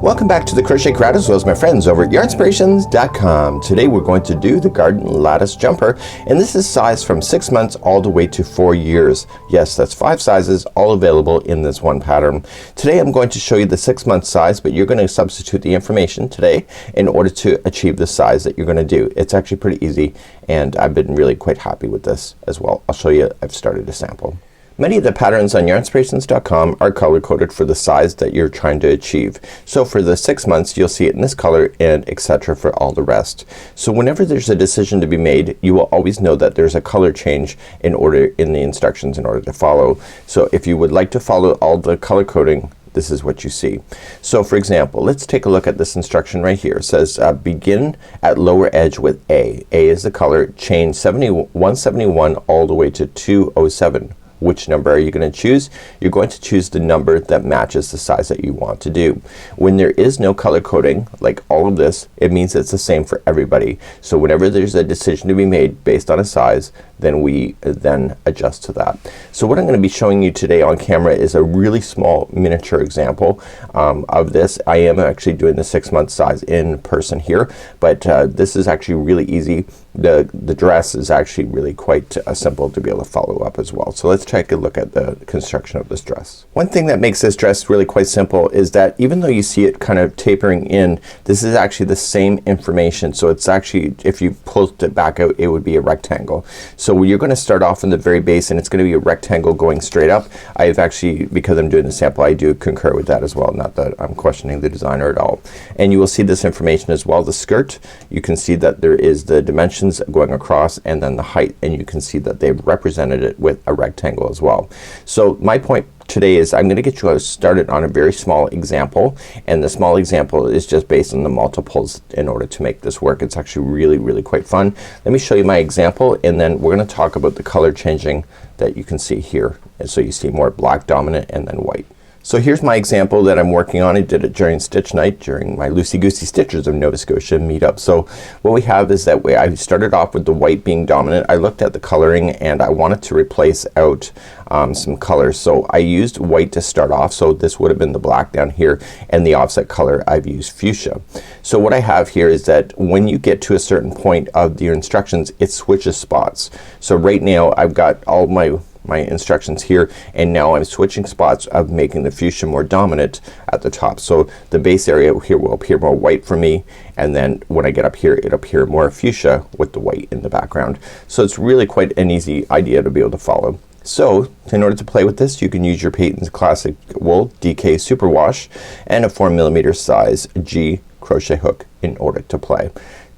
Welcome back to the Crochet Crowd as well as my friends over at yarnspirations.com. Today we're going to do the garden lattice jumper, and this is sized from 6 months all the way to 4 years. Yes, that's 5 sizes all available in this one pattern. Today I'm going to show you the 6 month size, but you're going to substitute the information today in order to achieve the size that you're going to do. It's actually pretty easy, and I've been really quite happy with this as well. I'll show you. I've started a sample. Many of the patterns on yarnspirations.com are color coded for the size that you're trying to achieve. So for the 6 months you'll see it in this color, and etc. for all the rest. So whenever there's a decision to be made, you will always know that there's a color change in the instructions in order to follow. So if you would like to follow all the color coding, this is what you see. So for example, let's take a look at this instruction right here. It says begin at lower edge with A. A is the color. Chain 171 all the way to 207. Which number are you going to choose? You're going to choose the number that matches the size that you want to do. When there is no color coding, like all of this, it means it's the same for everybody. So whenever there's a decision to be made based on a size, then we then adjust to that. So what I'm going to be showing you today on camera is a really small miniature example of this. I am actually doing the 6 month size in person here, but this is actually really easy. The dress is actually really quite simple to be able to follow up as well. So let's take a look at the construction of this dress. One thing that makes this dress really quite simple is that even though you see it kind of tapering in, this is actually the same information. So it's actually, if you pulled it back out, it would be a rectangle. So you're gonna start off in the very base, and it's gonna be a rectangle going straight up. I've actually, because I'm doing the sample, I do concur with that as well. Not that I'm questioning the designer at all. And you will see this information as well. The skirt, you can see that there is the dimensions going across, and then the height, and you can see that they've represented it with a rectangle as well. So my point today is I'm gonna get you started on a very small example, and the small example is just based on the multiples in order to make this work. It's actually really quite fun. Let me show you my example, and then we're gonna talk about the color changing that you can see here. And so you see more black dominant and then white. So here's my example that I'm working on. I did it during stitch night during my Loosey Goosey Stitchers of Nova Scotia meetup. So what we have is that I started off with the white being dominant. I looked at the coloring and I wanted to replace out some colors. So I used white to start off. So this would have been the black down here, and the offset color I've used fuchsia. So what I have here is that when you get to a certain point of your instructions, it switches spots. So right now I've got all my instructions here, and now I'm switching spots of making the fuchsia more dominant at the top. So the base area here will appear more white for me, and then when I get up here it'll appear more fuchsia with the white in the background. So it's really quite an easy idea to be able to follow. So in order to play with this, you can use your Peyton's Classic Wool DK Superwash and a 4mm size G crochet hook in order to play.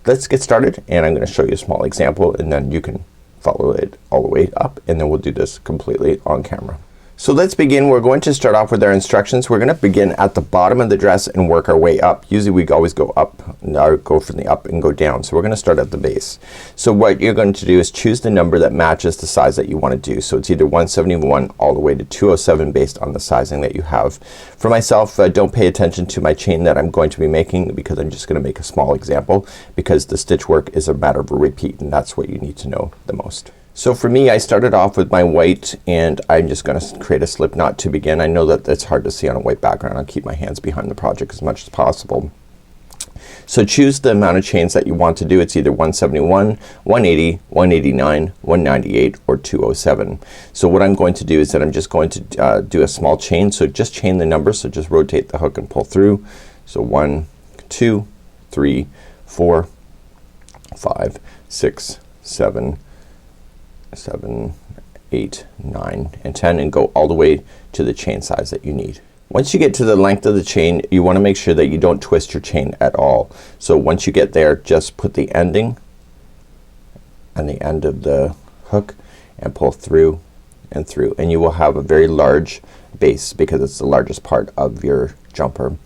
Let's get started, and I'm gonna show you a small example, and then you can follow it all the way up, and then we'll do this completely on camera. So let's begin. We're going to start off with our instructions. We're gonna begin at the bottom of the dress and work our way up. Usually we always go up, go from the up and go down. So we're gonna start at the base. So what you're going to do is choose the number that matches the size that you want to do. So it's either 171 all the way to 207 based on the sizing that you have. For myself, don't pay attention to my chain that I'm going to be making, because I'm just gonna make a small example, because the stitch work is a matter of a repeat, and that's what you need to know the most. So for me, I started off with my white, and I'm just gonna create a slip knot to begin. I know that that's hard to see on a white background. I'll keep my hands behind the project as much as possible. So choose the amount of chains that you want to do. It's either 171, 180, 189, 198, or 207. So what I'm going to do is that I'm just going to do a small chain. So just chain the number. So just rotate the hook and pull through. So 1, 2, 3, 4, 5, 6, 7, 8, 9, and 10, and go all the way to the chain size that you need. Once you get to the length of the chain, you want to make sure that you don't twist your chain at all. So once you get there, just put the ending on the end of the hook and pull through and through, and you will have a very large base because it's the largest part of your jumper.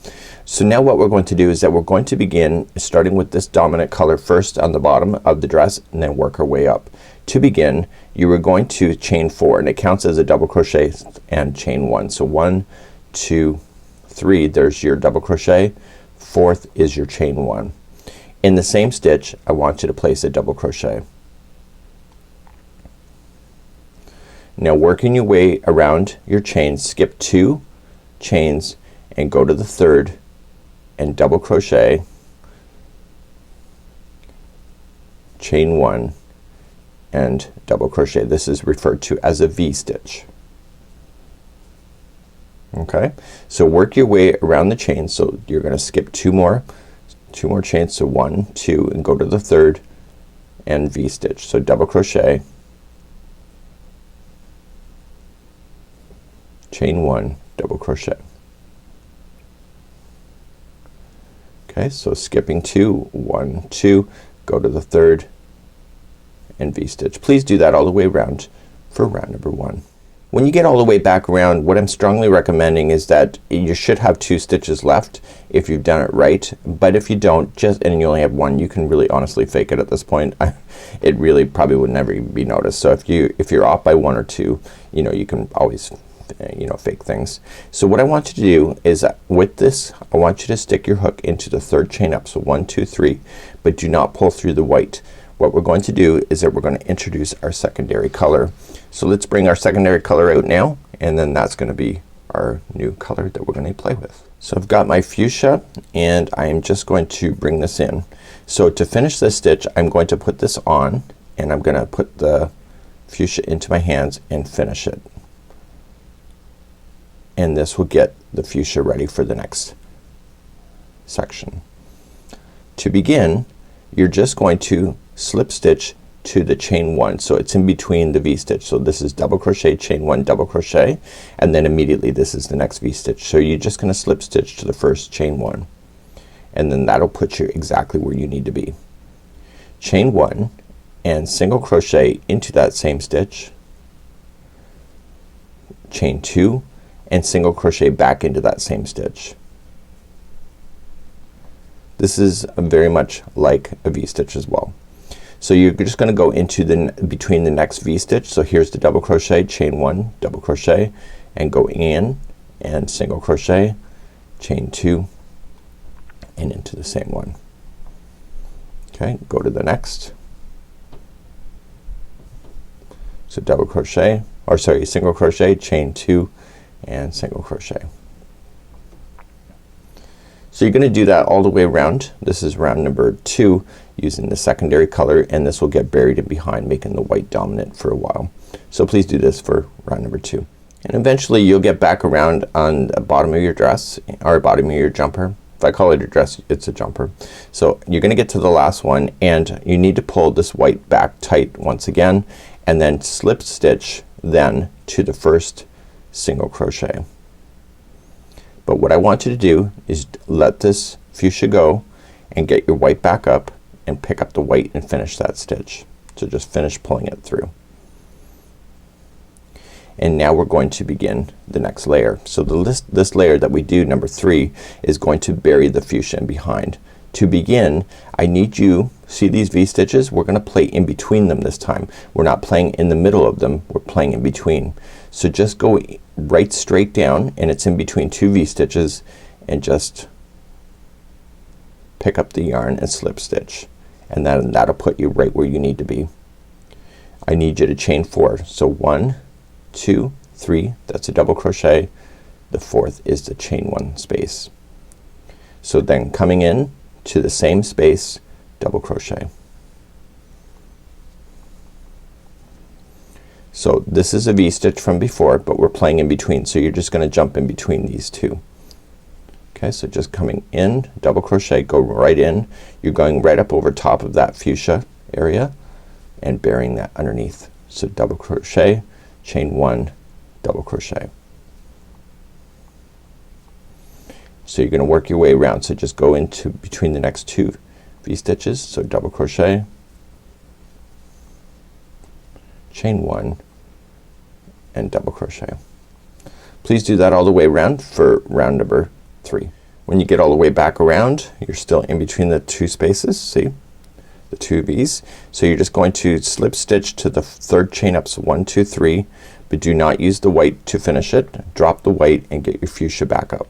So now what we're going to do is that we're going to begin starting with this dominant color first on the bottom of the dress, and then work our way up. To begin, you are going to chain 4, and it counts as a double crochet and chain 1. So 1, 2, 3, there's your double crochet. 4th is your chain 1. In the same stitch, I want you to place a double crochet. Now working your way around your chain, skip 2 chains and go to the 3rd and double crochet, chain 1 and double crochet. This is referred to as a V-stitch. Okay, so work your way around the chain. So you're gonna skip two more chains, so 1, 2, and go to the third and V-stitch. So double crochet, chain 1, double crochet. Okay, so skipping 2, 1, 2, go to the third and V-stitch. Please do that all the way around for round number 1. When you get all the way back around, what I'm strongly recommending is that you should have 2 stitches left if you've done it right, but if you don't, and you only have 1, you can really honestly fake it at this point. It really probably would never be noticed. So if you're off by 1 or 2, you know, you can always fake things. So what I want you to do is with this, I want you to stick your hook into the third chain up. So 1, 2, 3, but do not pull through the white. What we're going to do is that we're going to introduce our secondary color. So let's bring our secondary color out now, and then that's gonna be our new color that we're gonna play with. So I've got my fuchsia and I am just going to bring this in. So to finish this stitch, I'm going to put this on and I'm gonna put the fuchsia into my hands and finish it. And this will get the fuchsia ready for the next section. To begin, you're just going to slip stitch to the chain 1. So it's in between the V-stitch. So this is double crochet, chain 1, double crochet, and then immediately this is the next V-stitch. So you're just gonna slip stitch to the first chain 1, and then that'll put you exactly where you need to be. Chain 1 and single crochet into that same stitch, chain 2 and single crochet back into that same stitch. This is very much like a V-stitch as well. So you're just gonna go into between the next V-stitch. So here's the double crochet, chain 1, double crochet, and go in and single crochet, chain 2, and into the same one. Okay, go to the next. So double crochet, or sorry, single crochet, chain 2, and single crochet. So you're gonna do that all the way around. This is round number 2 using the secondary color, and this will get buried in behind, making the white dominant for a while. So please do this for round number 2. And eventually you'll get back around on the bottom of your dress or bottom of your jumper. If I call it a dress, it's a jumper. So you're gonna get to the last one and you need to pull this white back tight once again, and then slip stitch then to the first single crochet. But what I want you to do is let this fuchsia go and get your white back up and pick up the white and finish that stitch. So just finish pulling it through. And now we're going to begin the next layer. So this layer that we do, number 3, is going to bury the fuchsia in behind. To begin, I need you, see these V-stitches? We're gonna play in between them this time. We're not playing in the middle of them, we're playing in between. So just go right straight down, and it's in between 2 V-stitches, and just pick up the yarn and slip stitch, and then that'll put you right where you need to be. I need you to chain 4. So 1, 2, 3, that's a double crochet. The 4th is the chain 1 space. So then coming in to the same space, double crochet. So this is a V-stitch from before, but we're playing in between, so you're just gonna jump in between these 2. Okay, so just coming in, double crochet, go right in. You're going right up over top of that fuchsia area and burying that underneath. So double crochet, chain 1, double crochet. So you're gonna work your way around. So just go into between the next 2 V-stitches. So double crochet, chain 1, and double crochet. Please do that all the way around for round number 3. When you get all the way back around, you're still in between the 2 spaces, see? The 2 V's. So you're just going to slip stitch to the 3rd chain up. So 1, 2, 3, but do not use the white to finish it. Drop the white and get your fuchsia back up.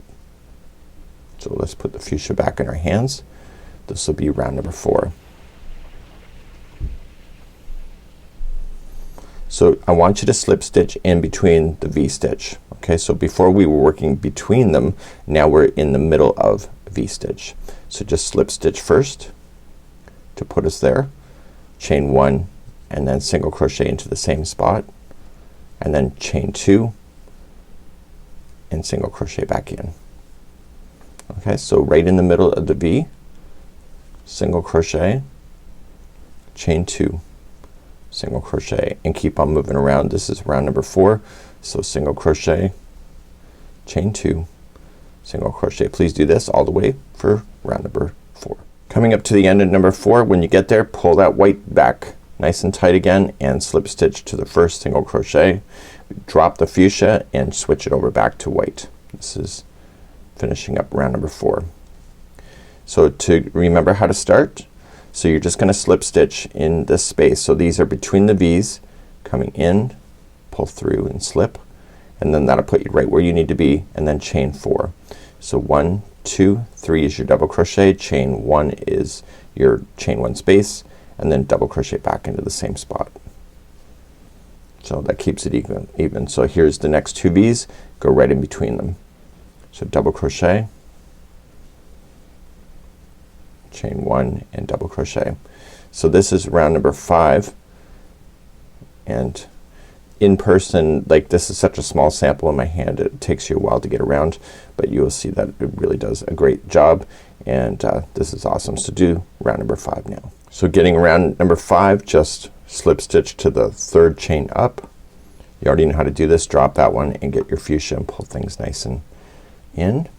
So let's put the fuchsia back in our hands. This will be round number 4. So I want you to slip stitch in between the V-stitch. Okay, so before we were working between them, now we're in the middle of V-stitch. So just slip stitch first to put us there, chain 1 and then single crochet into the same spot, and then chain 2 and single crochet back in. Okay, so right in the middle of the V, single crochet, chain 2, single crochet, and keep on moving around. This is round number 4, so single crochet, chain 2, single crochet. Please do this all the way for round number 4. Coming up to the end of number 4, when you get there, pull that white back nice and tight again and slip stitch to the first single crochet, drop the fuchsia and switch it over back to white. This is finishing up round number 4. So to remember how to start, so you're just gonna slip stitch in this space. So these are between the V's, coming in, pull through and slip, and then that'll put you right where you need to be, and then chain 4. So 1, 2, 3 is your double crochet, chain 1 is your chain 1 space, and then double crochet back into the same spot. So that keeps it even. So here's the next 2 V's, go right in between them. So double crochet, chain 1 and double crochet. So this is round number 5, and in person, like, this is such a small sample in my hand, it takes you a while to get around, but you will see that it really does a great job, and this is awesome. So do round number 5 now. So getting around number 5, just slip stitch to the 3rd chain up. You already know how to do this. Drop that one and get your fuchsia and pull things nice and in.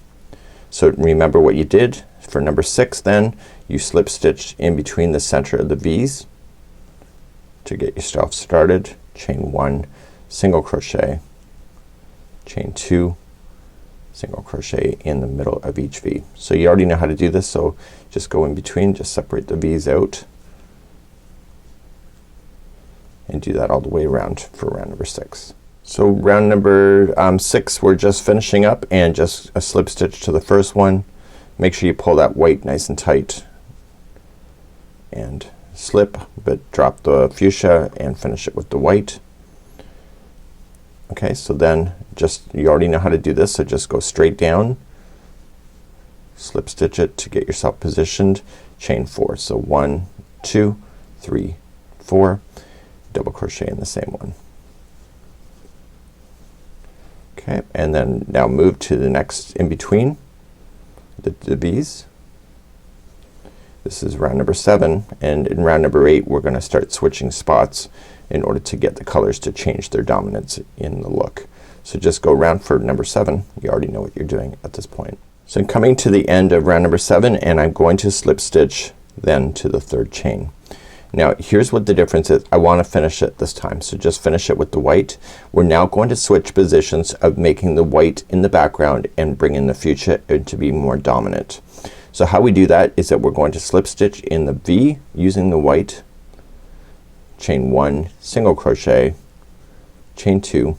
So remember what you did for number 6. Then you slip stitch in between the center of the V's to get yourself started, chain 1, single crochet, chain 2, single crochet in the middle of each V. So you already know how to do this, so just go in between, just separate the V's out and do that all the way around for round number 6. So round number 6, we're just finishing up, and just a slip stitch to the first one. Make sure you pull that white nice and tight and slip, but drop the fuchsia and finish it with the white. Okay, so then just, you already know how to do this, so just go straight down, slip stitch it to get yourself positioned, chain 4. So 1, 2, 3, 4, double crochet in the same one. Okay, and then now move to the next in between the V's. This is round number 7, and in round number 8 we're gonna start switching spots in order to get the colors to change their dominance in the look. So just go around for number 7. You already know what you're doing at this point. So I'm coming to the end of round number 7, and I'm going to slip stitch then to the 3rd chain. Now here's what the difference is. I want to finish it this time, so just finish it with the white. We're now going to switch positions of making the white in the background and bringing the fuchsia to be more dominant. So how we do that is that we're going to slip stitch in the V using the white, chain 1, single crochet, chain 2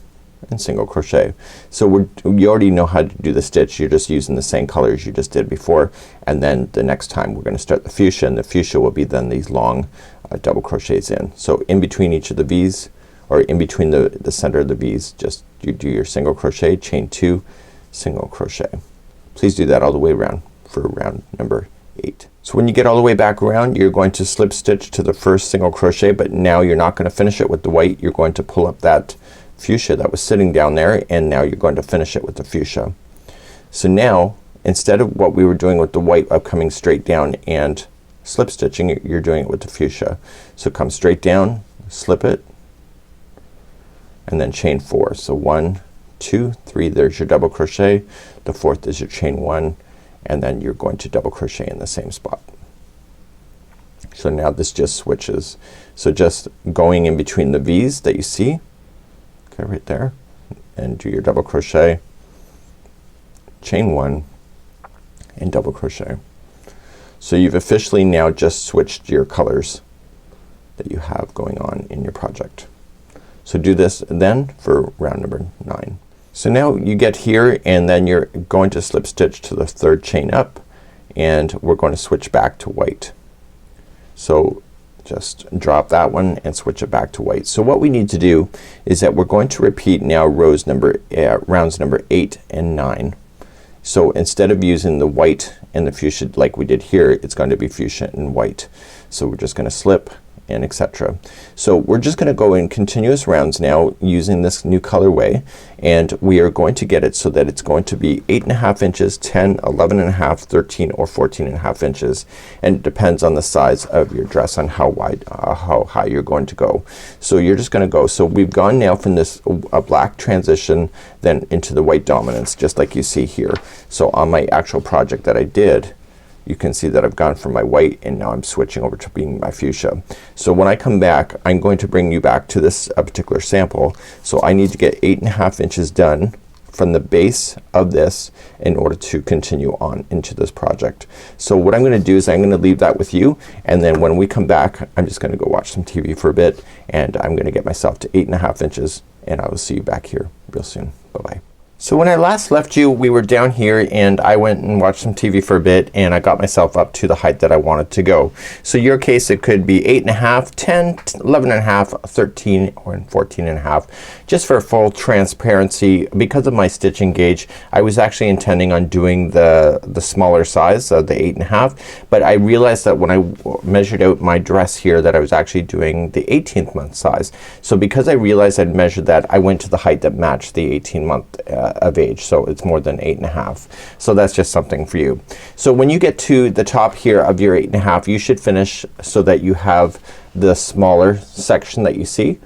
and single crochet. So you already know how to do the stitch. You're just using the same colors you just did before, and then the next time we're gonna start the fuchsia, and the fuchsia will be then these long double crochets in. So in between each of the V's, or in between the center of the V's, just you do your single crochet, chain 2, single crochet. Please do that all the way around for round number 8. So when you get all the way back around, you're going to slip stitch to the first single crochet, but now you're not gonna finish it with the white. You're going to pull up that fuchsia that was sitting down there, and now you're going to finish it with the fuchsia. So now instead of what we were doing with the white of coming straight down and slip stitching, you're doing it with the fuchsia. So come straight down, slip it, and then chain 4. So 1, 2, 3, there's your double crochet. The 4th is your chain 1, and then you're going to double crochet in the same spot. So now this just switches. So just going in between the V's that you see, okay, right there, and do your double crochet, chain 1 and double crochet. So you've officially now just switched your colors that you have going on in your project. So do this then for round number 9. So now you get here, and then you're going to slip stitch to the 3rd chain up, and we're going to switch back to white. So just drop that one and switch it back to white. So what we need to do is that we're going to repeat now rounds number 8 and 9, So instead of using the white and the fuchsia like we did here, it's going to be fuchsia and white. So we're just gonna slip and etc. So we're just gonna go in continuous rounds now using this new colorway, and we are going to get it so that it's going to be 8.5 inches, 10, 11.5, 13, or 14.5 inches, and it depends on the size of your dress on how wide, how high you're going to go. So you're just gonna go, so we've gone now from this black transition then into the white dominance, just like you see here. So on my actual project that I did, you can see that I've gone from my white and now I'm switching over to being my fuchsia. So when I come back, I'm going to bring you back to this particular sample. So I need to get 8.5 inches done from the base of this in order to continue on into this project. So what I'm gonna do is I'm gonna leave that with you, and then when we come back I'm just gonna go watch some TV for a bit, and I'm gonna get myself to 8.5 inches, and I will see you back here real soon. Bye bye. So when I last left you, we were down here and I went and watched some TV for a bit, and I got myself up to the height that I wanted to go. So your case, it could be 8.5, 10, 11.5, 13, or 14.5. Just for full transparency, because of my stitching gauge, I was actually intending on doing the smaller size of the 8.5, but I realized that when I measured out my dress here that I was actually doing the 18th month size. So because I realized I'd measured that, I went to the height that matched the 18 month of age, so it's more than 8.5. So that's just something for you. So when you get to the top here of your 8.5, you should finish so that you have the smaller section that you see,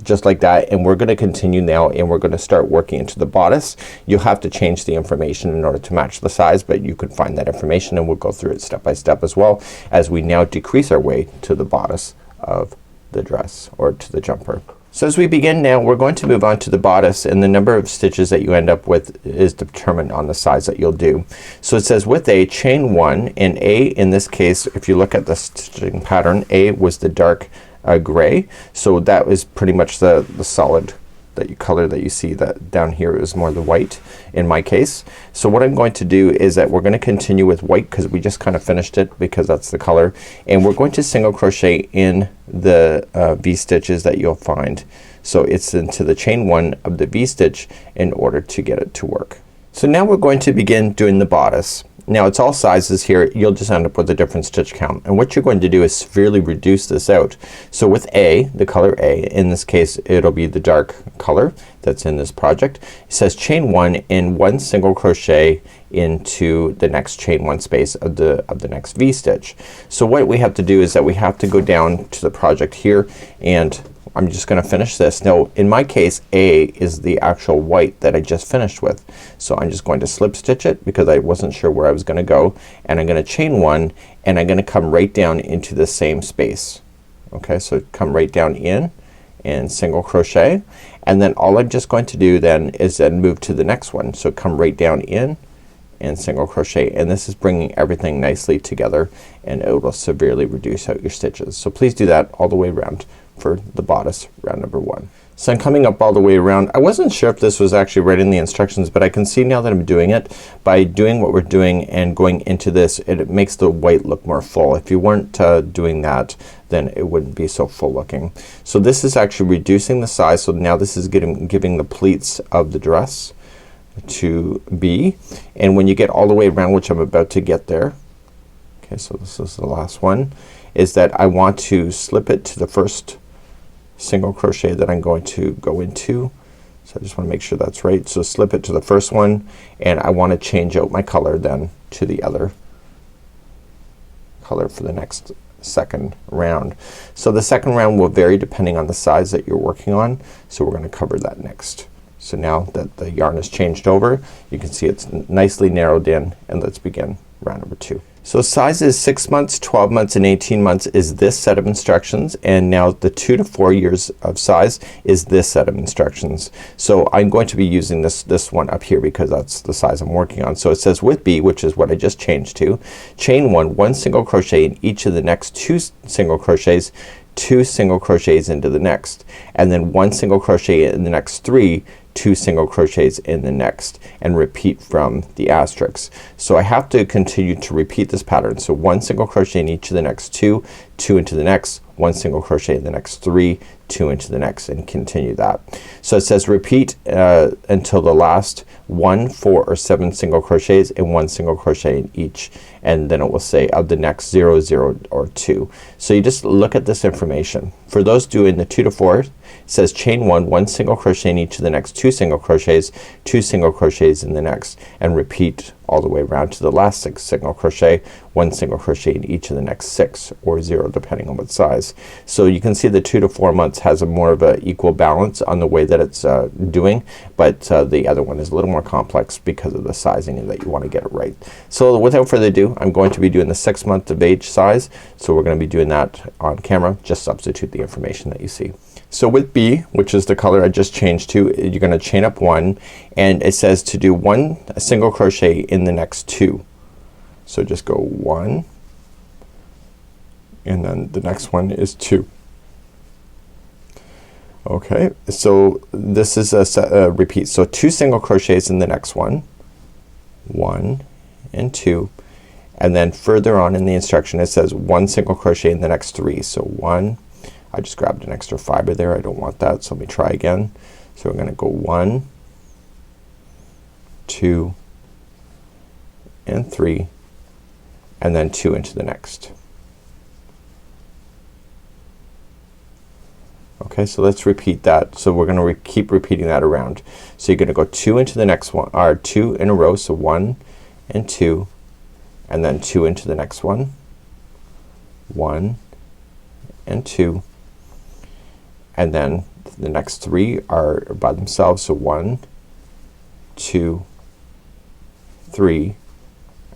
just like that. And we're gonna continue now, and we're gonna start working into the bodice. You'll have to change the information in order to match the size, but you can find that information, and we'll go through it step by step as well as we now decrease our way to the bodice of the dress, or to the jumper. So as we begin now, we're going to move on to the bodice, and the number of stitches that you end up with is determined on the size that you'll do. So it says with A, chain 1, and A in this case, if you look at the stitching pattern, A was the dark gray, so that was pretty much the solid color that you see. That down here is more the white in my case. So what I'm going to do is that we're gonna continue with white because we just kind of finished it, because that's the color, and we're going to single crochet in the V stitches that you'll find. So it's into the chain 1 of the V stitch in order to get it to work. So now we're going to begin doing the bodice. Now it's all sizes here. You'll just end up with a different stitch count, and what you're going to do is severely reduce this out. So with A, the color A, in this case it'll be the dark color that's in this project. It says chain 1 and 1 single crochet into the next chain 1 space of the next V stitch. So what we have to do is that we have to go down to the project here, and I'm just gonna finish this. Now in my case, A is the actual white that I just finished with. So I'm just going to slip stitch it because I wasn't sure where I was gonna go, and I'm gonna chain 1, and I'm gonna come right down into the same space. Okay, so come right down in and single crochet, and then all I'm just going to do then is then move to the next one. So come right down in and single crochet, and this is bringing everything nicely together, and it will severely reduce out your stitches. So please do that all the way around for the bodice round number 1. So I'm coming up all the way around. I wasn't sure if this was actually right in the instructions, but I can see now that I'm doing it. By doing what we're doing and going into this, it makes the white look more full. If you weren't doing that, then it wouldn't be so full looking. So this is actually reducing the size. So now this is giving the pleats of the dress to be, and when you get all the way around, which I'm about to get there, okay, so this is the last one, is that I want to slip it to the first single crochet that I'm going to go into. So I just want to make sure that's right. So slip it to the first one, and I want to change out my color then to the other color for the next second round. So the second round will vary depending on the size that you're working on, so we're gonna cover that next. So now that the yarn is changed over, you can see it's nicely narrowed in, and let's begin round number 2. So sizes 6 months, 12 months, and 18 months is this set of instructions, and now the 2 to 4 years of size is this set of instructions. So I'm going to be using this one up here because that's the size I'm working on. So it says with B, which is what I just changed to, chain 1, 1 single crochet in each of the next 2 single crochets, 2 single crochets into the next, and then 1 single crochet in the next 3, 2 single crochets in the next, and repeat from the asterisk. So I have to continue to repeat this pattern. So 1 single crochet in each of the next 2, 2 into the next, 1 single crochet in the next 3, 2 into the next, and continue that. So it says repeat until the last 1, 4 or 7 single crochets and 1 single crochet in each, and then it will say of the next 0, 0 or 2. So you just look at this information. For those doing the 2 to 4, it says chain 1, 1 single crochet in each of the next 2 single crochets, 2 single crochets in the next, and repeat all the way around to the last 6 single crochet, 1 single crochet in each of the next 6 or 0 depending on what size. So you can see the 2 to 4 months has a more of a equal balance on the way that it's doing, but the other one is a little more complex because of the sizing and that you want to get it right. So without further ado, I'm going to be doing the 6 month of age size. So we're going to be doing that on camera. Just substitute the information that you see. So with B, which is the color I just changed to, you're gonna chain up 1, and it says to do 1 single crochet in the next 2. So just go 1 and then the next one is 2. Okay, so this is a repeat. So 2 single crochets in the next one, 1 and 2, and then further on in the instruction it says 1 single crochet in the next 3. So 1, I just grabbed an extra fiber there. I don't want that, so let me try again. So we're gonna go 1, 2 and 3, and then 2 into the next. Okay, so let's repeat that. So we're gonna keep repeating that around. So you're gonna go 2 into the next one, or 2 in a row. So 1 and 2, and then 2 into the next one, 1 and 2, and then the next 3 are by themselves. So 1, 2, 3,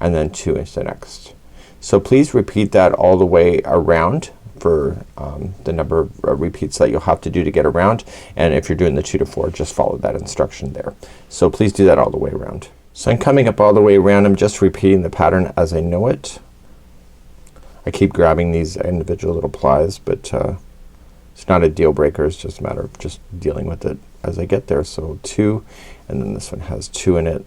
and then 2 into the next. So please repeat that all the way around for the number of repeats that you'll have to do to get around, and if you're doing the 2 to 4, just follow that instruction there. So please do that all the way around. So I'm coming up all the way around. I'm just repeating the pattern as I know it. I keep grabbing these individual little plies, but it's not a deal breaker. It's just a matter of just dealing with it as I get there. So 2, and then this one has 2 in it,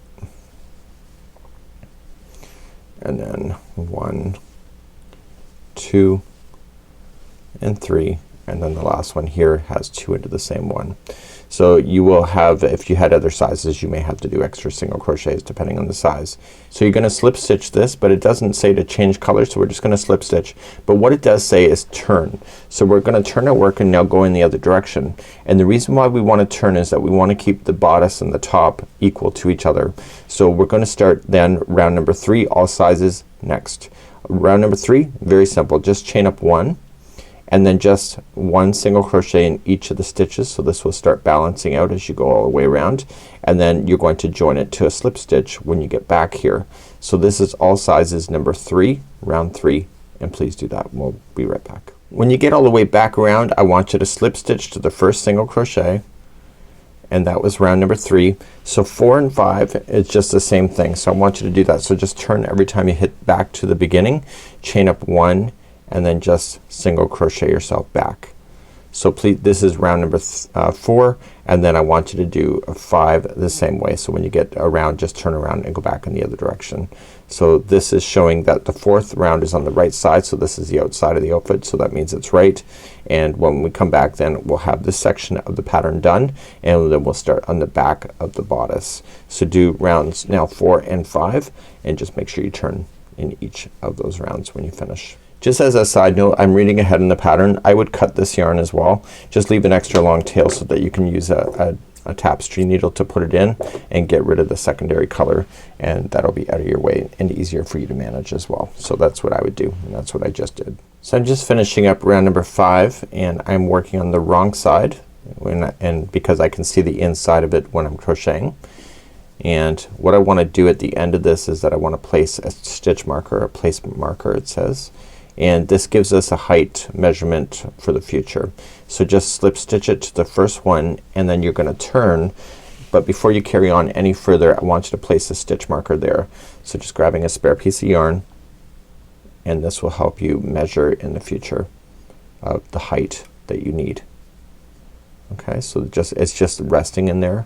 and then 1, 2 and 3, and then the last one here has 2 into the same one. So you will have, if you had other sizes, you may have to do extra single crochets depending on the size. So you're gonna slip stitch this, but it doesn't say to change colors, so we're just gonna slip stitch. But what it does say is turn. So we're gonna turn our work and now go in the other direction. And the reason why we want to turn is that we want to keep the bodice and the top equal to each other. So we're gonna start then round number 3, all sizes next. Round number 3, very simple, just chain up 1, and then just 1 single crochet in each of the stitches. So this will start balancing out as you go all the way around, and then you're going to join it to a slip stitch when you get back here. So this is all sizes number 3, round 3, and please do that. We'll be right back. When you get all the way back around, I want you to slip stitch to the first single crochet, and that was round number 3. So 4 and 5 is just the same thing. So I want you to do that. So just turn every time you hit back to the beginning, chain up 1, and then just single crochet yourself back. So please, this is round number 4, and then I want you to do a 5 the same way. So when you get around, just turn around and go back in the other direction. So this is showing that the 4th round is on the right side, so this is the outside of the outfit, so that means it's right. And when we come back, then we'll have this section of the pattern done, and then we'll start on the back of the bodice. So do rounds now 4 and 5, and just make sure you turn in each of those rounds when you finish. Just as a side note, I'm reading ahead in the pattern. I would cut this yarn as well. Just leave an extra long tail so that you can use a tapestry needle to put it in and get rid of the secondary color, and that'll be out of your way and easier for you to manage as well. So that's what I would do, and that's what I just did. So I'm just finishing up round number 5, and I'm working on the wrong side and because I can see the inside of it when I'm crocheting. And what I want to do at the end of this is that I want to place a stitch marker, a placement marker it says. And this gives us a height measurement for the future. So just slip stitch it to the first one, and then you're gonna turn, but before you carry on any further, I want you to place a stitch marker there. So just grabbing a spare piece of yarn, and this will help you measure in the future of the height that you need. Okay, so it's just resting in there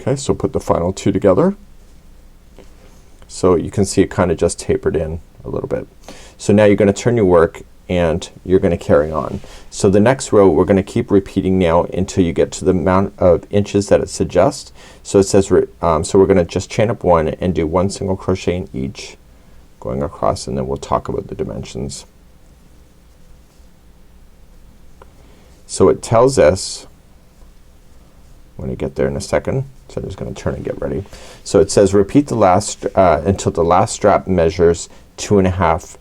Okay, so put the final two together. So you can see it kind of just tapered in a little bit. So now you're gonna turn your work and you're gonna carry on. So the next row we're gonna keep repeating now until you get to the amount of inches that it suggests. So it says so we're gonna just chain up one and do one single crochet in each going across, and then we'll talk about the dimensions. So it tells us, when I get there in a second, so I'm just gonna turn and get ready. So it says repeat the last until the last strap measures 2.5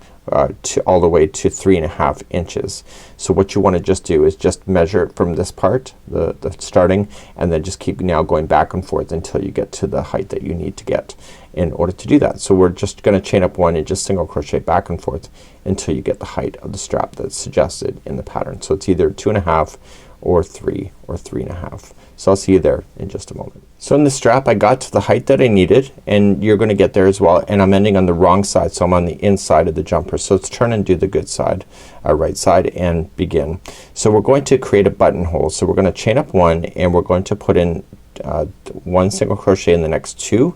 to all the way to 3.5 inches. So what you wanna just do is just measure from this part, the starting, and then just keep now going back and forth until you get to the height that you need to get in order to do that. So we're just gonna chain up one and just single crochet back and forth until you get the height of the strap that's suggested in the pattern. So it's either 2.5 or 3 or 3.5. So I'll see you there in just a moment. So in the strap I got to the height that I needed, and you're gonna get there as well, and I'm ending on the wrong side, so I'm on the inside of the jumper. So let's turn and do the good side, right side, and begin. So we're going to create a buttonhole. So we're gonna chain up one and we're going to put in one single crochet in the next two,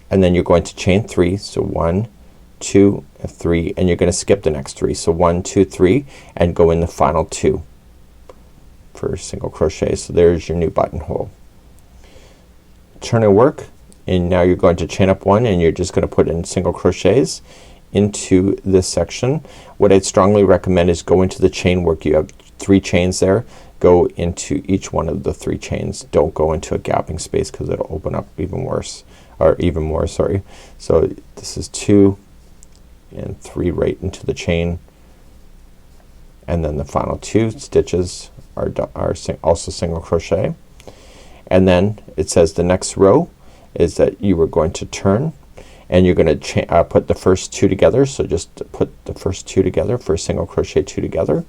and then you're going to chain 3. So 1, 2, 3, and you're gonna skip the next 3. So 1, 2, 3, and go in the final 2 for single crochet. So there's your new buttonhole. Turn and work, and now you're going to chain up one and you're just gonna put in single crochets into this section. What I'd strongly recommend is go into the chain work. You have 3 chains there. Go into each one of the 3 chains. Don't go into a gapping space because it'll open up even worse, or even more, sorry. So this is 2 and 3 right into the chain, and then the final 2 stitches are also single crochet. And then it says the next row is that you are going to turn and you're gonna put the first 2 together. So just put the first 2 together for single crochet 2 together,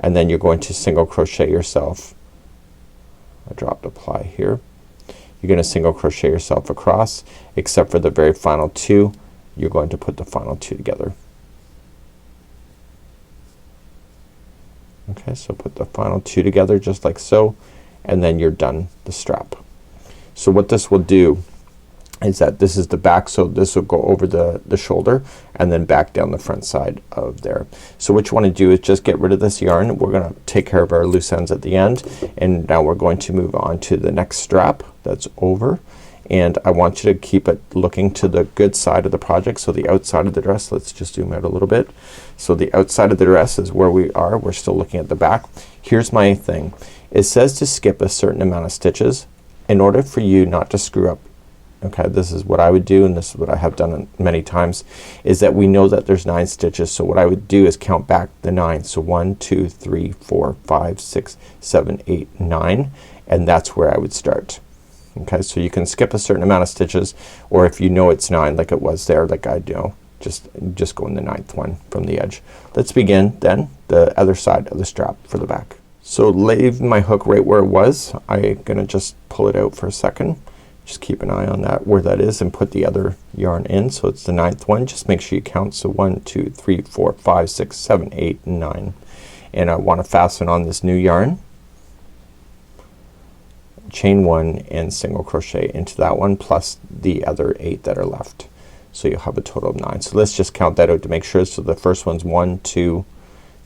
and then you're going to single crochet yourself. I dropped a ply here. You're gonna single crochet yourself across, except for the very final 2. You're going to put the final 2 together. Okay, so put the final 2 together just like so, and then you're done the strap. So what this will do is that this is the back, so this will go over the shoulder and then back down the front side of there. So what you want to do is just get rid of this yarn. We're gonna take care of our loose ends at the end, and now we're going to move on to the next strap that's over. And I want you to keep it looking to the good side of the project, so the outside of the dress. Let's just zoom out a little bit. So the outside of the dress is where we are. We're still looking at the back. Here's my thing. It says to skip a certain amount of stitches in order for you not to screw up. Okay, this is what I would do, and this is what I have done many times, is that we know that there's 9 stitches. So what I would do is count back the 9. So 1, 2, 3, 4, 5, 6, 7, 8, 9, and that's where I would start. Okay, so you can skip a certain amount of stitches, or if you know it's 9 like it was there, like I do, just go in the 9th one from the edge. Let's begin then the other side of the strap for the back. So leave my hook right where it was. I'm gonna just pull it out for a second. Just keep an eye on that, where that is, and put the other yarn in. So it's the 9th one. Just make sure you count. So 1, 2, 3, 4, 5, 6, 7, 8, and 9. And I want to fasten on this new yarn. Chain 1 and single crochet into that one plus the other 8 that are left. So you'll have a total of 9. So let's just count that out to make sure. So the first one's 1, 2,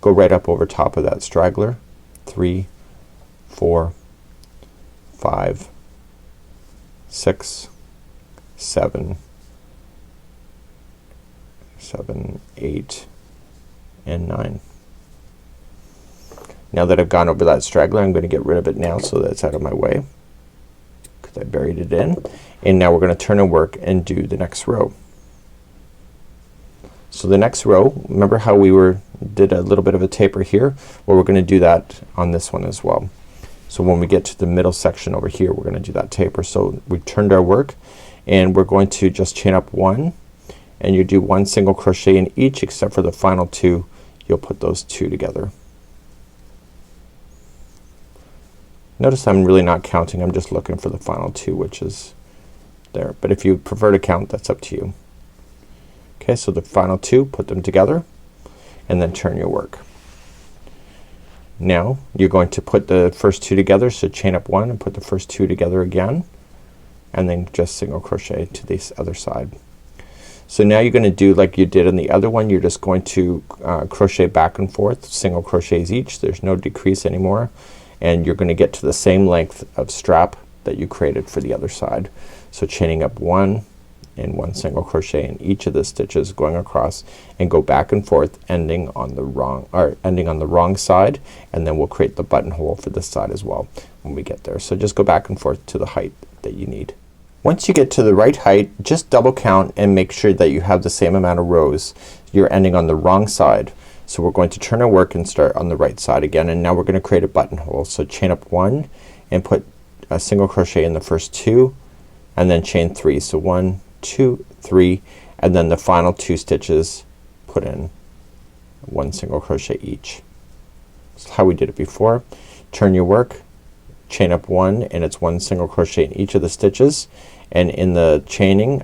go right up over top of that straggler, 3, 4, 5, 6, 7, 8, and 9. Now that I've gone over that straggler, I'm going to get rid of it now so that's out of my way, because I buried it in. And now we're going to turn and work and do the next row. So the next row, remember how we did a little bit of a taper here? Well, we're going to do that on this one as well. So when we get to the middle section over here, we're gonna do that taper. So we turned our work, and we're going to just chain up 1, and you do 1 single crochet in each except for the final 2. You'll put those 2 together. Notice I'm really not counting. I'm just looking for the final 2, which is there. But if you prefer to count, that's up to you. Okay, so the final 2, put them together, and then turn your work. Now you're going to put the first 2 together, so chain up 1 and put the first 2 together again, and then just single crochet to this other side. So now you're gonna do like you did in the other one. You're just going to crochet back and forth, single crochets each. There's no decrease anymore, and you're gonna get to the same length of strap that you created for the other side. So chaining up 1 and 1 single crochet in each of the stitches going across, and go back and forth ending on the wrong side, and then we'll create the buttonhole for this side as well when we get there. So just go back and forth to the height that you need. Once you get to the right height, just double count and make sure that you have the same amount of rows. You're ending on the wrong side. So we're going to turn our work and start on the right side again, and now we're gonna create a buttonhole. So chain up 1 and put a single crochet in the first 2, and then chain 3. So 1, 2, 3, and then the final 2 stitches put in 1 single crochet each. That's how we did it before. Turn your work, chain up 1, and it's 1 single crochet in each of the stitches, and in the chaining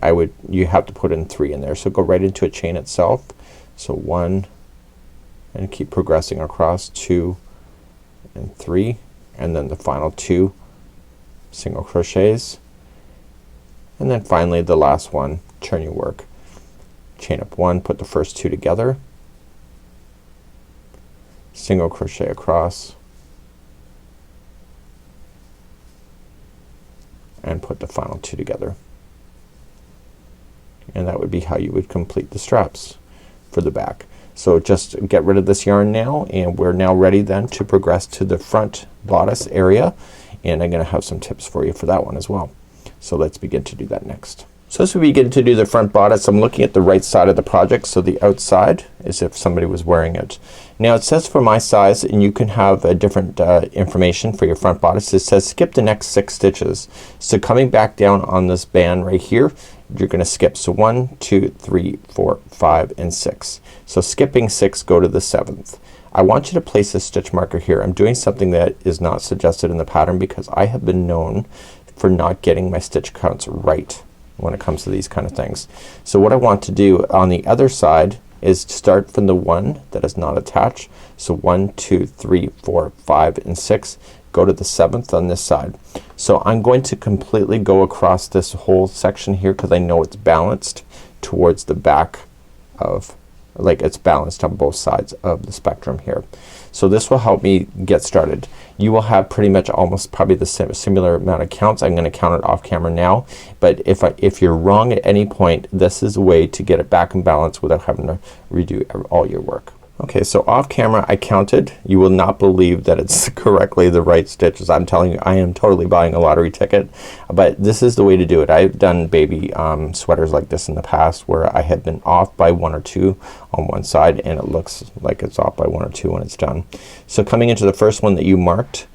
you have to put in 3 in there. So go right into a chain itself. So 1, and keep progressing across, 2 and 3, and then the final 2 single crochets, and then finally the last one. Turn your work, chain up 1, put the first 2 together, single crochet across, and put the final 2 together, and that would be how you would complete the straps for the back. So just get rid of this yarn now, and we're now ready then to progress to the front bodice area, and I'm gonna have some tips for you for that one as well. So let's begin to do that next. So as we begin to do the front bodice, I'm looking at the right side of the project, so the outside is if somebody was wearing it. Now it says for my size, and you can have a different information for your front bodice, it says skip the next 6 stitches. So coming back down on this band right here, you're gonna skip. So 1, 2, 3, 4, 5, and 6. So skipping 6, go to the 7th. I want you to place a stitch marker here. I'm doing something that is not suggested in the pattern because I have been known for not getting my stitch counts right when it comes to these kind of things. So what I want to do on the other side is start from the 1 that is not attached. So 1, 2, 3, 4, 5, and 6. Go to the 7th on this side. So I'm going to completely go across this whole section here because I know it's balanced towards the back of, like it's balanced on both sides of the spectrum here. So this will help me get started. You will have pretty much almost probably the similar amount of counts. I'm gonna count it off camera now, but if you're wrong at any point, this is a way to get it back in balance without having to redo all your work. Okay, so off camera I counted. You will not believe that it's correctly the right stitches. I'm telling you, I am totally buying a lottery ticket, but this is the way to do it. I've done baby sweaters like this in the past where I had been off by 1 or 2 on one side, and it looks like it's off by 1 or 2 when it's done. So coming into the first one that you marked,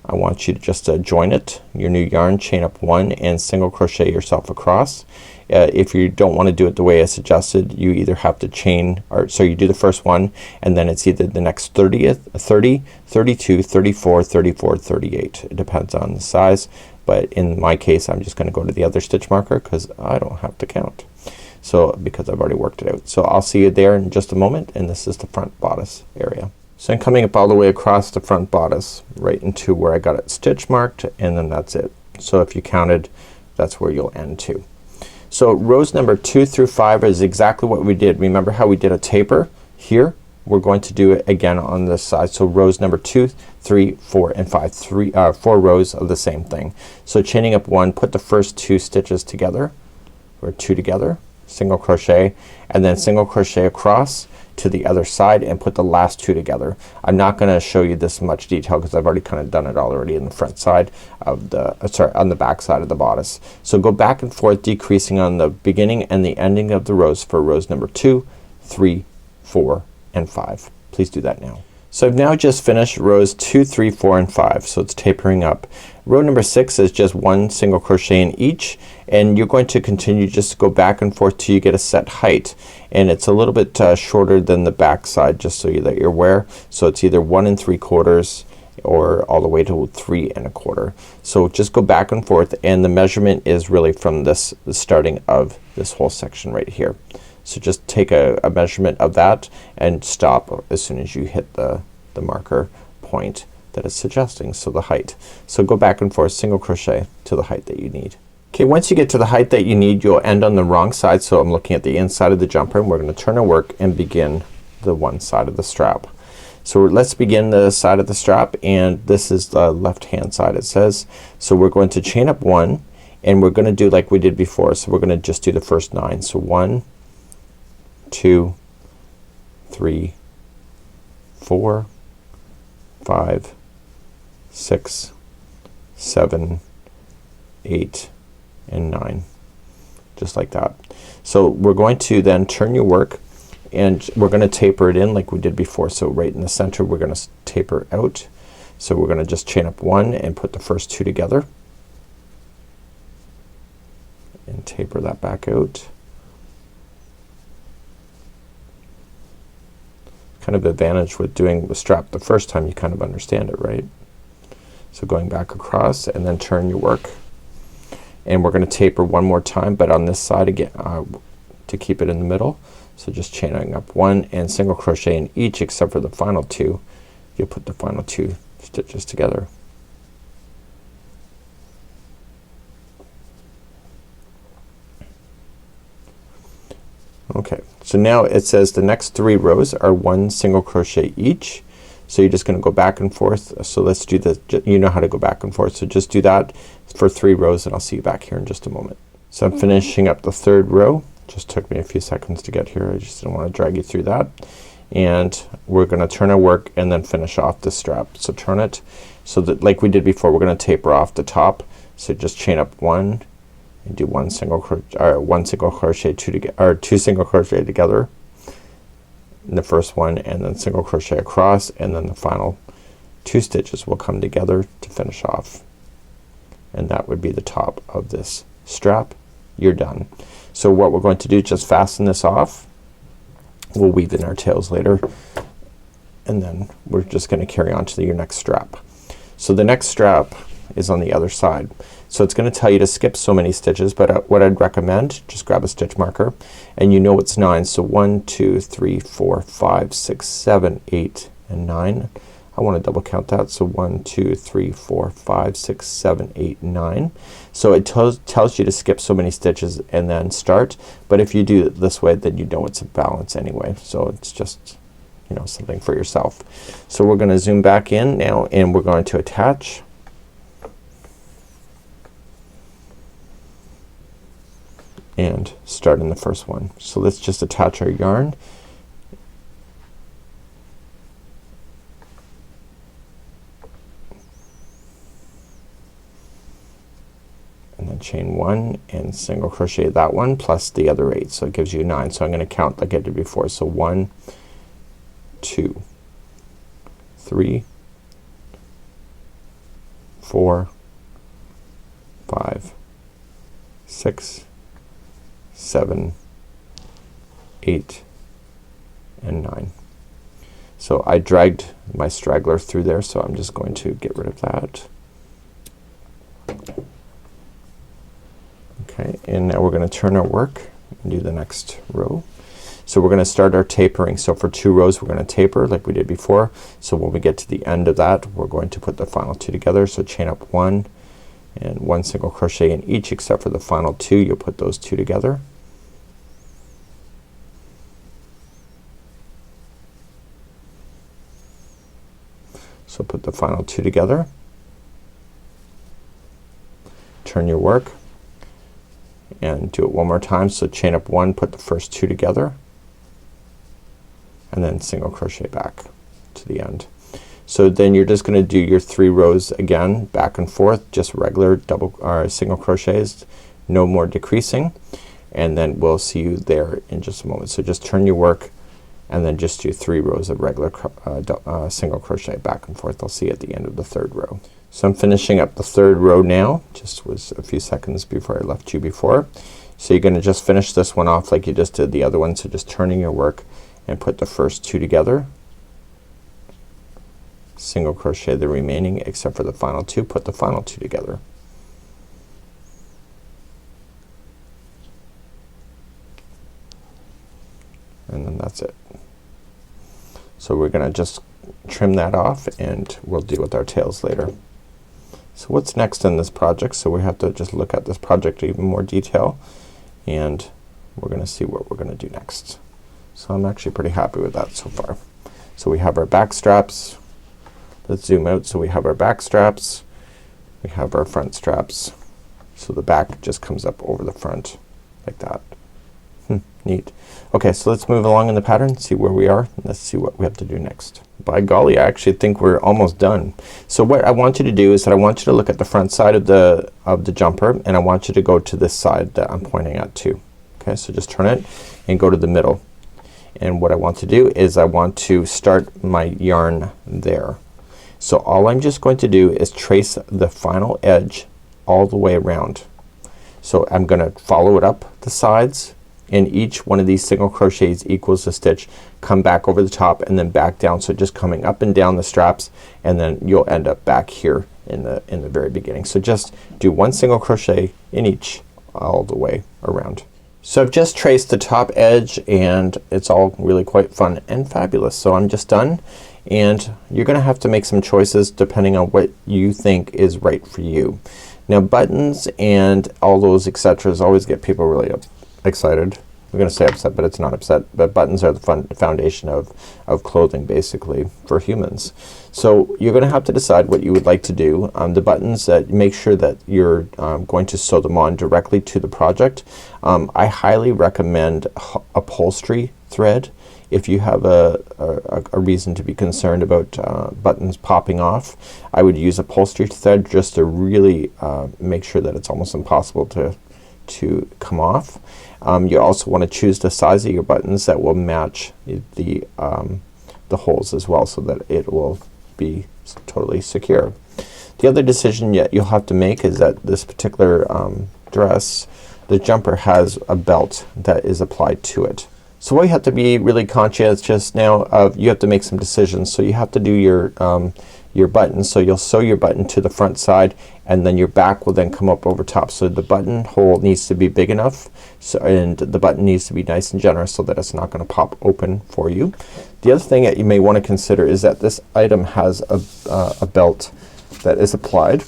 I want you to just join it, your new yarn, chain up 1, and single crochet yourself across. If you don't want to do it the way I suggested, you either have to chain, or so you do the first one, and then it's either the next 30, 32, 34, 34, 38. It depends on the size, but in my case I'm just gonna go to the other stitch marker because I don't have to count. So because I've already worked it out. So I'll see you there in just a moment, and this is the front bodice area. So I'm coming up all the way across the front bodice right into where I got it stitch marked, and then that's it. So if you counted, that's where you'll end to. So rows number 2 through 5 is exactly what we did. Remember how we did a taper here? We're going to do it again on this side. So rows number 2, 3, 4, and 5. 4 rows of the same thing. So chaining up 1, put the first 2 stitches together, or 2 together, single crochet, and then single crochet across to the other side and put the last 2 together. I'm not gonna show you this in much detail because I've already kind of done it already in the front side of the on the back side of the bodice. So go back and forth decreasing on the beginning and the ending of the rows for rows number 2, 3, 4, and 5. Please do that now. So I've now just finished rows 2, 3, 4, and 5. So it's tapering up. Row number 6 is just 1 single crochet in each, and you're going to continue just to go back and forth till you get a set height, and it's a little bit shorter than the back side, just so that you're aware. So it's either 1 3/4 or all the way to 3 1/4. So just go back and forth, and the measurement is really from this, the starting of this whole section right here. So just take a measurement of that and stop as soon as you hit the marker point that it's suggesting, so the height. So go back and forth, single crochet to the height that you need. Okay, once you get to the height that you need, you'll end on the wrong side. So I'm looking at the inside of the jumper, and we're gonna turn our work and begin the one side of the strap. So let's begin the side of the strap, and this is the left hand side it says. So we're going to chain up 1, and we're gonna do like we did before. So we're gonna just do the first 9. So 1, 2, 3, 4, 5, 6, 7, 8, and 9, just like that. So we're going to then turn your work, and we're gonna taper it in like we did before. So right in the center we're gonna taper out. So we're gonna just chain up 1 and put the first 2 together and taper that back out. Kind of advantage with doing the strap the first time, you kind of understand it, right? So going back across and then turn your work, and we're gonna taper one more time, but on this side again to keep it in the middle. So just chaining up 1 and single crochet in each except for the final 2. You'll put the final 2 stitches together. Okay, so now it says the next 3 rows are 1 single crochet each. So you're just gonna go back and forth. So let's do the, you know how to go back and forth. So just do that for 3 rows, and I'll see you back here in just a moment. So I'm finishing up the 3rd row. Just took me a few seconds to get here. I just didn't want to drag you through that. And we're gonna turn our work and then finish off the strap. So turn it so that like we did before, we're gonna taper off the top. So just chain up 1 and do 1 single crochet, 2 single crochet together in the first one, and then single crochet across, and then the final 2 stitches will come together to finish off, and that would be the top of this strap. You're done. So what we're going to do, just fasten this off. We'll weave in our tails later, and then we're just gonna carry on to your next strap. So the next strap is on the other side. So it's gonna tell you to skip so many stitches, but what I'd recommend, just grab a stitch marker, and you know it's 9. So 1, 2, 3, 4, 5, 6, 7, 8, and 9. I want to double count that. So 1, 2, 3, 4, 5, 6, 7, 8, 9. So it tells you to skip so many stitches and then start, but if you do it this way, then you know it's a balance anyway. So it's just, you know, something for yourself. So we're gonna zoom back in now, and we're going to attach. And start in the first one. So let's just attach our yarn. And then chain 1 and single crochet that one plus the other 8. So it gives you 9. So I'm gonna count like I did before. So 1, 2, 3, 4, 5, 6, 7, 8, and 9. So I dragged my straggler through there, so I'm just going to get rid of that. Okay, and now we're gonna turn our work and do the next row. So we're gonna start our tapering. So for 2 rows we're gonna taper like we did before. So when we get to the end of that, we're going to put the final 2 together. So chain up 1 and 1 single crochet in each except for the final 2. You'll put those 2 together. So put the final 2 together. Turn your work and do it one more time. So chain up 1, put the first 2 together, and then single crochet back to the end. So then you're just gonna do your 3 rows again, back and forth, just regular double or single crochets, no more decreasing, and then we'll see you there in just a moment. So just turn your work and then just do 3 rows of regular single crochet back and forth. I'll see you at the end of the 3rd row. So I'm finishing up the 3rd row now. Just was a few seconds before I left you before. So you're gonna just finish this one off like you just did the other one. So just turning your work and put the first 2 together, single crochet the remaining except for the final 2, put the final 2 together. And then that's it. So we're gonna just trim that off and we'll deal with our tails later. So what's next in this project? So we have to just look at this project in even more detail, and we're gonna see what we're gonna do next. So I'm actually pretty happy with that so far. So we have our back straps. Let's zoom out. So we have our back straps, we have our front straps. So the back just comes up over the front like that. Neat. Okay, so let's move along in the pattern, see where we are, and let's see what we have to do next. By golly, I actually think we're almost done. So what I want you to do is that I want you to look at the front side of the jumper, and I want you to go to this side that I'm pointing at too. Okay, so just turn it and go to the middle. And what I want to do is I want to start my yarn there. So all I'm just going to do is trace the final edge all the way around. So I'm gonna follow it up the sides, and each one of these single crochets equals a stitch. Come back over the top and then back down. So just coming up and down the straps, and then you'll end up back here in the very beginning. So just do one single crochet in each all the way around. So I've just traced the top edge, and it's all really quite fun and fabulous. So I'm just done, and you're gonna have to make some choices depending on what you think is right for you. Now buttons and all those etceteras always get people really excited. I'm gonna say upset, but it's not upset. But buttons are the foundation of clothing basically for humans. So you're gonna have to decide what you would like to do. The buttons, make sure that you're going to sew them on directly to the project. I highly recommend upholstery thread. If you have a reason to be concerned about buttons popping off, I would use upholstery thread just to really make sure that it's almost impossible to come off. You also want to choose the size of your buttons that will match the holes as well, so that it will be totally secure. The other decision you'll have to make is that this particular dress, the jumper, has a belt that is applied to it. So what you have to be really conscientious now of, you have to make some decisions. So you have to do your button. So you'll sew your button to the front side, and then your back will then come up over top. So the buttonhole needs to be big enough, and the button needs to be nice and generous so that it's not gonna pop open for you. The other thing that you may want to consider is that this item has a belt that is applied,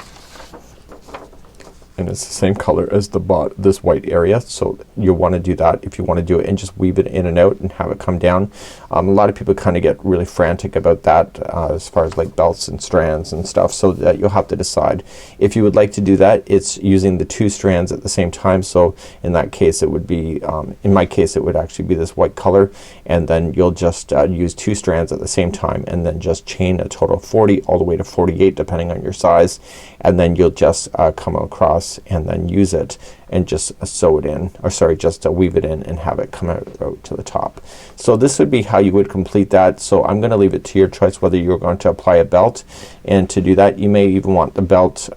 and it's the same color as this white area. So you'll want to do that if you want to do it, and just weave it in and out and have it come down. A lot of people kind of get really frantic about that as far as like belts and strands and stuff, so that you'll have to decide. If you would like to do that, it's using the two strands at the same time. So in that case it would be, in my case it would actually be this white color, and then you'll just use two strands at the same time, and then just chain a total of 40 all the way to 48 depending on your size, and then you'll just come across and then use it and just sew it in, or sorry, just weave it in and have it come out to the top. So this would be how you would complete that. So I'm gonna leave it to your choice whether you're going to apply a belt, and to do that you may even want the belt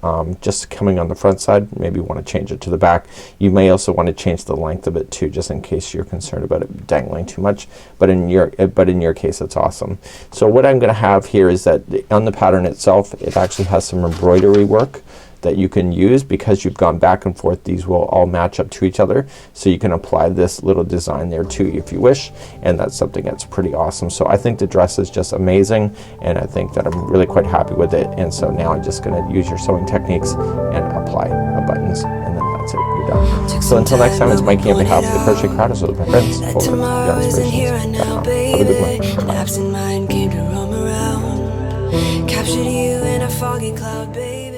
just coming on the front side. Maybe you want to change it to the back. You may also want to change the length of it too, just in case you're concerned about it dangling too much, but in your case it's awesome. So what I'm gonna have here is that on the pattern itself, it actually has some embroidery work that you can use. Because you've gone back and forth, these will all match up to each other, so you can apply this little design there too if you wish, and that's something that's pretty awesome. So I think the dress is just amazing, and I think that I'm really quite happy with it. And so now I'm just gonna use your sewing techniques and apply buttons, and then that's it, you're done. So until next time, it's Mikey on behalf of the Crochet Crowd, as well as my friends over at Yarnspirations.com. Have a good one. Captured you in a foggy cloud, baby.